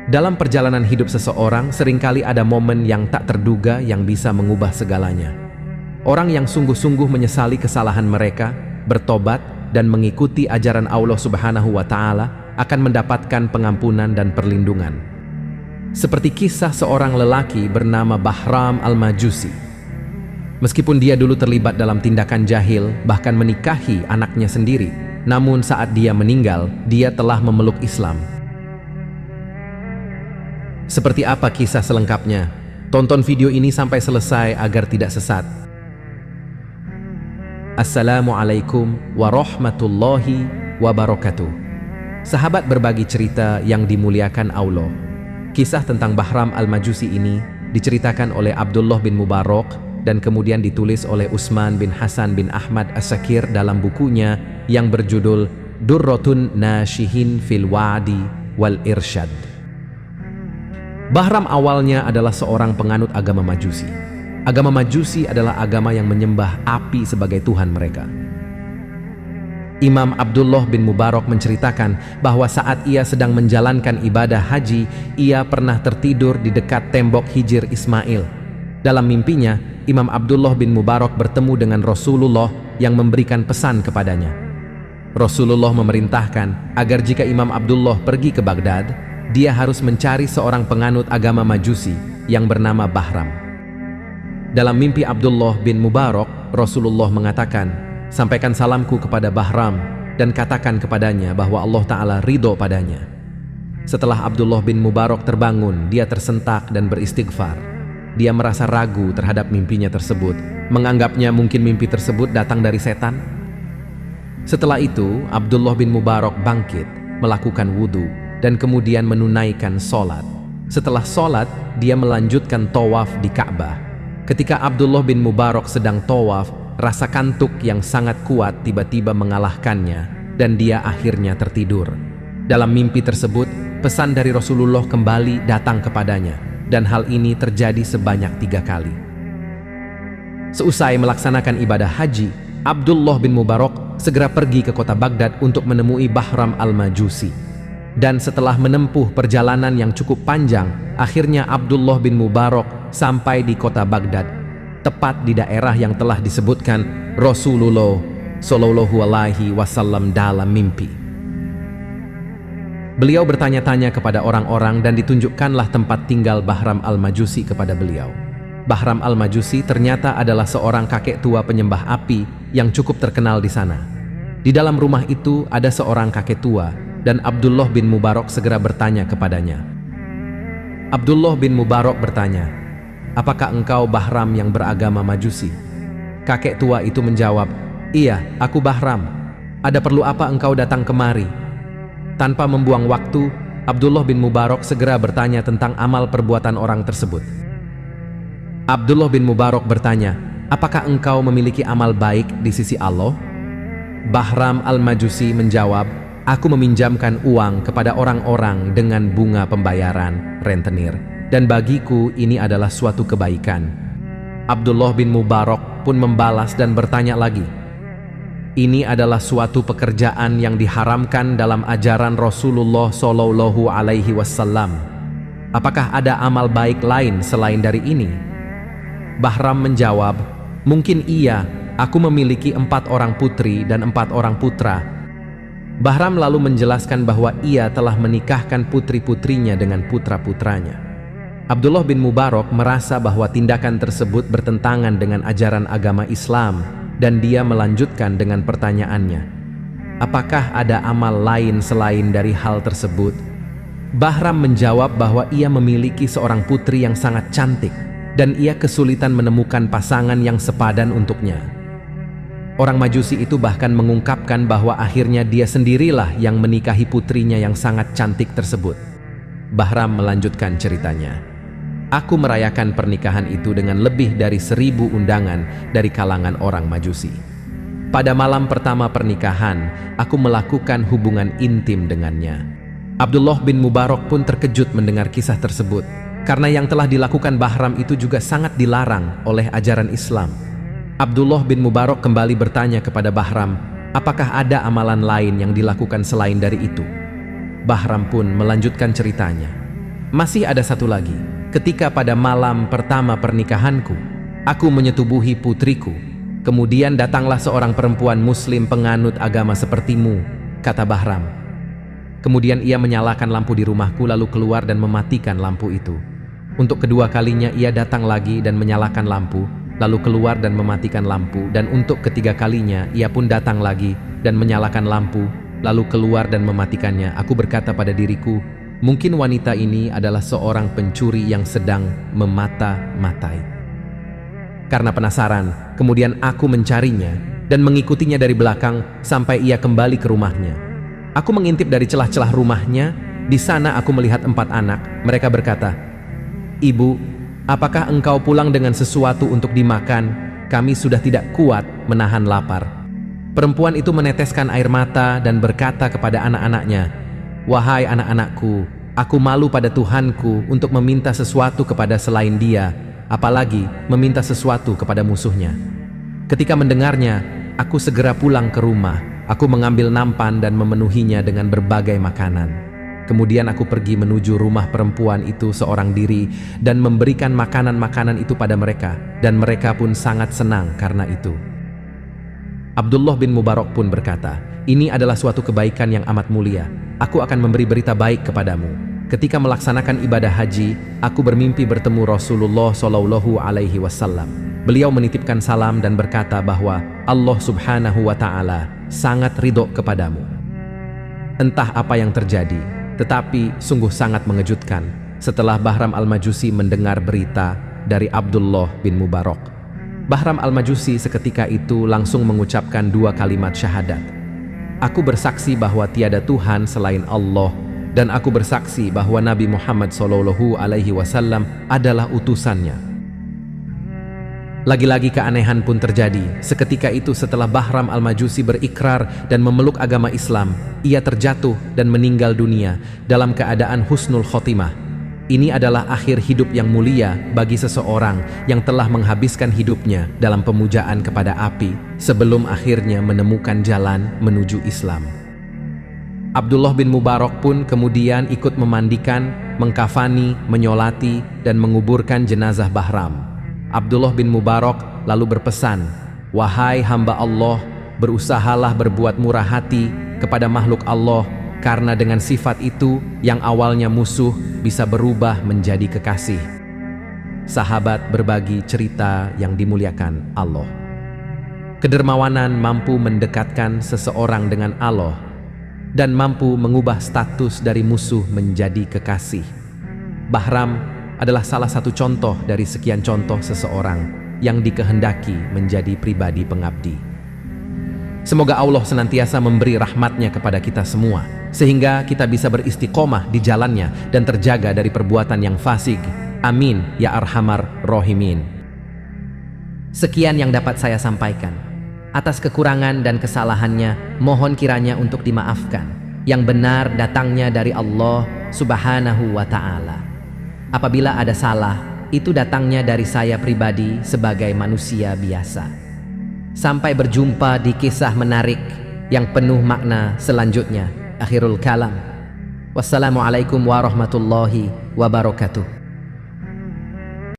Dalam perjalanan hidup seseorang, seringkali ada momen yang tak terduga yang bisa mengubah segalanya. Orang yang sungguh-sungguh menyesali kesalahan mereka, bertobat, dan mengikuti ajaran Allah Subhanahu wa Ta'ala akan mendapatkan pengampunan dan perlindungan. Seperti kisah seorang lelaki bernama Bahram Al-Majusi. Meskipun dia dulu terlibat dalam tindakan jahil, bahkan menikahi anaknya sendiri, namun saat dia meninggal, dia telah memeluk Islam. Seperti apa kisah selengkapnya? Tonton video ini sampai selesai agar tidak sesat. Assalamualaikum warahmatullahi wabarakatuh. Sahabat berbagi cerita yang dimuliakan Allah. Kisah tentang Bahram Al-Majusi ini diceritakan oleh Abdullah bin Mubarak dan kemudian ditulis oleh Utsman bin Hasan bin Ahmad As-Sakir dalam bukunya yang berjudul Durratun Nashihin fil Wa'di wal Irsyad. Bahram awalnya adalah seorang penganut agama Majusi. Agama Majusi adalah agama yang menyembah api sebagai Tuhan mereka. Imam Abdullah bin Mubarak menceritakan bahwa saat ia sedang menjalankan ibadah haji, ia pernah tertidur di dekat tembok Hijr Ismail. Dalam mimpinya, Imam Abdullah bin Mubarak bertemu dengan Rasulullah yang memberikan pesan kepadanya. Rasulullah memerintahkan agar jika Imam Abdullah pergi ke Baghdad, dia harus mencari seorang penganut agama Majusi yang bernama Bahram. Dalam mimpi Abdullah bin Mubarak, Rasulullah mengatakan, "Sampaikan salamku kepada Bahram dan katakan kepadanya bahwa Allah Ta'ala ridho padanya." Setelah Abdullah bin Mubarak terbangun, dia tersentak dan beristighfar. Dia merasa ragu terhadap mimpinya tersebut, menganggapnya mungkin mimpi tersebut datang dari setan. Setelah itu, Abdullah bin Mubarak bangkit, melakukan wudhu, dan kemudian menunaikan sholat. Setelah sholat, dia melanjutkan tawaf di Ka'bah. Ketika Abdullah bin Mubarak sedang tawaf, rasa kantuk yang sangat kuat tiba-tiba mengalahkannya, dan dia akhirnya tertidur. Dalam mimpi tersebut, pesan dari Rasulullah kembali datang kepadanya, dan hal ini terjadi sebanyak 3 kali. Seusai melaksanakan ibadah haji, Abdullah bin Mubarak segera pergi ke kota Baghdad untuk menemui Bahram Al-Majusi. Dan setelah menempuh perjalanan yang cukup panjang, akhirnya Abdullah bin Mubarak sampai di kota Baghdad, tepat di daerah yang telah disebutkan Rasulullah Shallallahu Alaihi Wasallam dalam mimpi. Beliau bertanya-tanya kepada orang-orang dan ditunjukkanlah tempat tinggal Bahram Al-Majusi kepada beliau. Bahram Al-Majusi ternyata adalah seorang kakek tua penyembah api yang cukup terkenal di sana. Di dalam rumah itu ada seorang kakek tua, dan Abdullah bin Mubarak segera bertanya kepadanya. Abdullah bin Mubarak bertanya, "Apakah engkau Bahram yang beragama Majusi?" Kakek tua itu menjawab, "Iya, aku Bahram. Ada perlu apa engkau datang kemari?" Tanpa membuang waktu, Abdullah bin Mubarak segera bertanya tentang amal perbuatan orang tersebut. Abdullah bin Mubarak bertanya, "Apakah engkau memiliki amal baik di sisi Allah?" Bahram Al-Majusi menjawab, "Aku meminjamkan uang kepada orang-orang dengan bunga pembayaran, rentenir, dan bagiku ini adalah suatu kebaikan." Abdullah bin Mubarak pun membalas dan bertanya lagi, "Ini adalah suatu pekerjaan yang diharamkan dalam ajaran Rasulullah Shallallahu Alaihi Wasallam. Apakah ada amal baik lain selain dari ini?" Bahram menjawab, "Mungkin iya, aku memiliki 4 orang putri dan 4 orang putra." Bahram lalu menjelaskan bahwa ia telah menikahkan putri-putrinya dengan putra-putranya. Abdullah bin Mubarak merasa bahwa tindakan tersebut bertentangan dengan ajaran agama Islam, dan dia melanjutkan dengan pertanyaannya, "Apakah ada amal lain selain dari hal tersebut?" Bahram menjawab bahwa ia memiliki seorang putri yang sangat cantik, dan ia kesulitan menemukan pasangan yang sepadan untuknya. Orang Majusi itu bahkan mengungkapkan bahwa akhirnya dia sendirilah yang menikahi putrinya yang sangat cantik tersebut. Bahram melanjutkan ceritanya, "Aku merayakan pernikahan itu dengan lebih dari 1000 undangan dari kalangan orang Majusi. Pada malam pertama pernikahan, aku melakukan hubungan intim dengannya." Abdullah bin Mubarak pun terkejut mendengar kisah tersebut, karena yang telah dilakukan Bahram itu juga sangat dilarang oleh ajaran Islam. Abdullah bin Mubarak kembali bertanya kepada Bahram, apakah ada amalan lain yang dilakukan selain dari itu? Bahram pun melanjutkan ceritanya. Masih ada satu lagi. Ketika pada malam pertama pernikahanku, aku menyetubuhi putriku. Kemudian datanglah seorang perempuan muslim penganut agama sepertimu, kata Bahram. Kemudian ia menyalakan lampu di rumahku lalu keluar dan mematikan lampu itu. Untuk kedua kalinya ia datang lagi dan menyalakan lampu, lalu keluar dan mematikan lampu. Dan untuk ketiga kalinya ia pun datang lagi dan menyalakan lampu, lalu keluar dan mematikannya. Aku berkata pada diriku, mungkin wanita ini adalah seorang pencuri yang sedang memata-matai. Karena penasaran, kemudian aku mencarinya dan mengikutinya dari belakang sampai ia kembali ke rumahnya. Aku mengintip dari celah-celah rumahnya. Di sana aku melihat 4 anak. Mereka berkata, "Ibu, apakah engkau pulang dengan sesuatu untuk dimakan? Kami sudah tidak kuat menahan lapar." Perempuan itu meneteskan air mata dan berkata kepada anak-anaknya, "Wahai anak-anakku, aku malu pada Tuhanku untuk meminta sesuatu kepada selain Dia, apalagi meminta sesuatu kepada musuhnya." Ketika mendengarnya, aku segera pulang ke rumah. Aku mengambil nampan dan memenuhinya dengan berbagai makanan. Kemudian aku pergi menuju rumah perempuan itu seorang diri dan memberikan makanan-makanan itu pada mereka, dan mereka pun sangat senang karena itu. Abdullah bin Mubarak pun berkata, "Ini adalah suatu kebaikan yang amat mulia. Aku akan memberi berita baik kepadamu. Ketika melaksanakan ibadah haji, aku bermimpi bertemu Rasulullah SAW. Beliau menitipkan salam dan berkata bahwa Allah Subhanahu wa Ta'ala sangat ridho kepadamu. Entah apa yang terjadi, tetapi sungguh sangat mengejutkan setelah Bahram Al-Majusi mendengar berita dari Abdullah bin Mubarak. Bahram Al-Majusi seketika itu langsung mengucapkan 2 kalimat syahadat. Aku bersaksi bahwa tiada Tuhan selain Allah, dan aku bersaksi bahwa Nabi Muhammad SAW adalah utusannya. Lagi-lagi keanehan pun terjadi. Seketika itu setelah Bahram Al-Majusi berikrar dan memeluk agama Islam, ia terjatuh dan meninggal dunia dalam keadaan husnul khotimah. Ini adalah akhir hidup yang mulia bagi seseorang yang telah menghabiskan hidupnya dalam pemujaan kepada api sebelum akhirnya menemukan jalan menuju Islam. Abdullah bin Mubarak pun kemudian ikut memandikan, mengkafani, menyolati, dan menguburkan jenazah Bahram. Abdullah bin Mubarak lalu berpesan, "Wahai hamba Allah, berusahalah berbuat murah hati kepada makhluk Allah, karena dengan sifat itu yang awalnya musuh bisa berubah menjadi kekasih." Sahabat berbagi cerita yang dimuliakan Allah. Kedermawanan mampu mendekatkan seseorang dengan Allah dan mampu mengubah status dari musuh menjadi kekasih. Bahram adalah salah satu contoh dari sekian contoh seseorang yang dikehendaki menjadi pribadi pengabdi. Semoga Allah senantiasa memberi rahmatnya kepada kita semua, sehingga kita bisa beristiqomah di jalannya dan terjaga dari perbuatan yang fasik. Amin ya arhamar rahimin. Sekian yang dapat saya sampaikan. Atas kekurangan dan kesalahannya, mohon kiranya untuk dimaafkan. Yang benar datangnya dari Allah Subhanahu wa Ta'ala. Apabila ada salah, itu datangnya dari saya pribadi sebagai manusia biasa. Sampai berjumpa di kisah menarik yang penuh makna selanjutnya. Akhirul kalam. Wassalamualaikum warahmatullahi wabarakatuh.